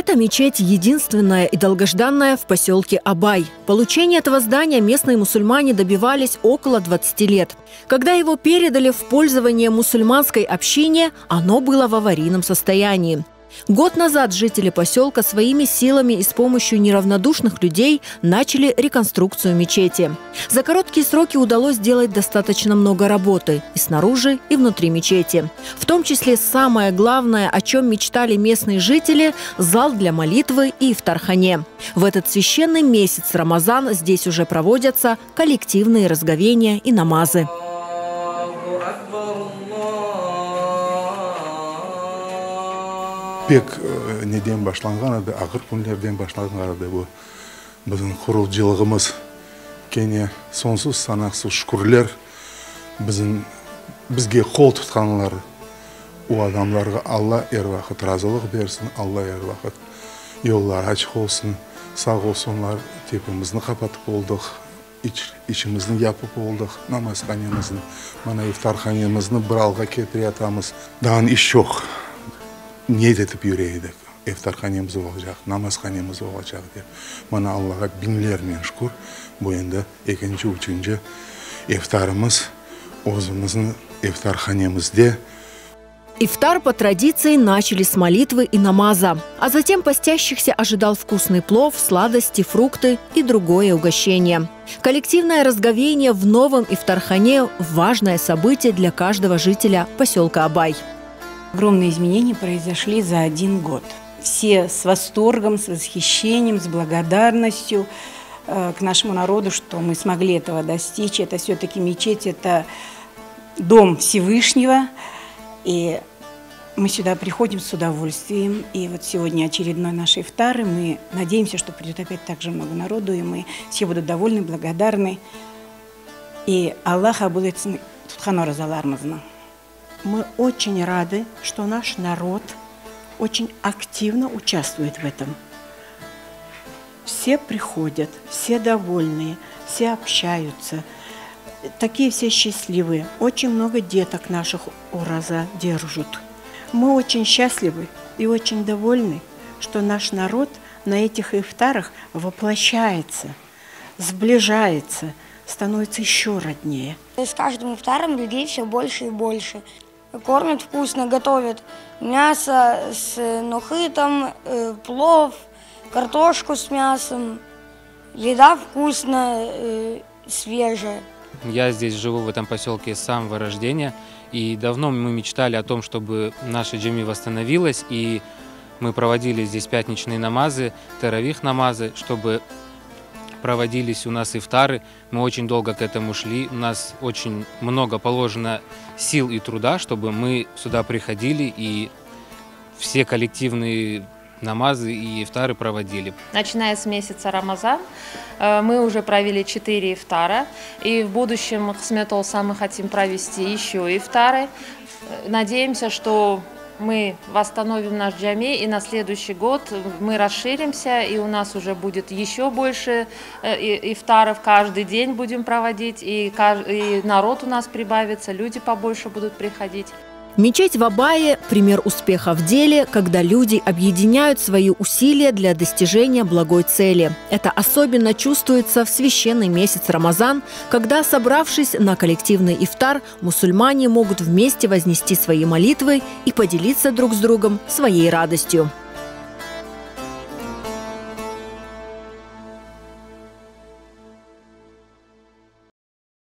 Эта мечеть единственная и долгожданная в поселке Абай. Получения этого здания местные мусульмане добивались около 20 лет. Когда его передали в пользование мусульманской общине, оно было в аварийном состоянии. Год назад жители поселка своими силами и с помощью неравнодушных людей начали реконструкцию мечети. За короткие сроки удалось сделать достаточно много работы и снаружи, и внутри мечети. В том числе самое главное, о чем мечтали местные жители – зал для молитвы и ифтархане. В этот священный месяц Рамазан здесь уже проводятся коллективные разговения и намазы. Пек неден башланган ады, ақыр күндерден башланган ады бұл біздің құруылжылығымыз. Кене сонсыз санақсыз шүкірлер бізге қол тұтқанлар. О адамларға Алла әрвақыт разылық берсін, Алла әрвақыт yollar açık olsun, sağ olsunlar. Tepemizni kapatып болдық, içimizni yapıp болдық, namazxanemizni, mana iftarxanemizni bir alğa ketire atamiz. Daha iş yok. Niyet etip yürüyorduk. İftarxanemiz olacak, namazxanemiz olacak diye. Mana Allah'a binlerмен şükür. Bu endi ikinci, üçüncü iftarımız o'zimizning iftarxanemizda. Ифтар по традиции начали с молитвы и намаза, а затем постящихся ожидал вкусный плов, сладости, фрукты и другое угощение. Коллективное разговение в новом ифтархане – важное событие для каждого жителя поселка Абай. Огромные изменения произошли за 1 год. Все с восторгом, с восхищением, с благодарностью к нашему народу, что мы смогли этого достичь. Это все-таки мечеть, это дом Всевышнего. И мы сюда приходим с удовольствием. И вот сегодня очередной наш ифтар. И мы надеемся, что придет опять так же много народу. И мы все будут довольны, благодарны. И Аллах абулетсин тутхано разалармазна. Мы очень рады, что наш народ очень активно участвует в этом. Все приходят, все довольные, все общаются. Такие все счастливые. Очень много деток наших ураза держат. Мы очень счастливы и очень довольны, что наш народ на этих ифтарах воплощается, сближается, становится еще роднее. С каждым ифтаром людей все больше и больше. Кормят вкусно, готовят мясо с нухытом, плов, картошку с мясом. Еда вкусная, свежая. Я здесь живу в этом поселке с самого рождения, и давно мы мечтали о том, чтобы наша джами восстановилась, и мы проводили здесь пятничные намазы, таравих намазы, чтобы проводились у нас ифтары. Мы очень долго к этому шли, у нас очень много положено сил и труда, чтобы мы сюда приходили и все коллективные намазы и ифтары проводили. Начиная с месяца Рамазан мы уже провели 4 ифтара, и в будущем Хсметолса мы хотим провести еще ифтары. Надеемся, что мы восстановим наш джами, и на следующий год мы расширимся, и у нас уже будет еще больше ифтаров, каждый день будем проводить, и народ у нас прибавится, люди побольше будут приходить. Мечеть в Абае – пример успеха в деле, когда люди объединяют свои усилия для достижения благой цели. Это особенно чувствуется в священный месяц Рамазан, когда, собравшись на коллективный ифтар, мусульмане могут вместе вознести свои молитвы и поделиться друг с другом своей радостью.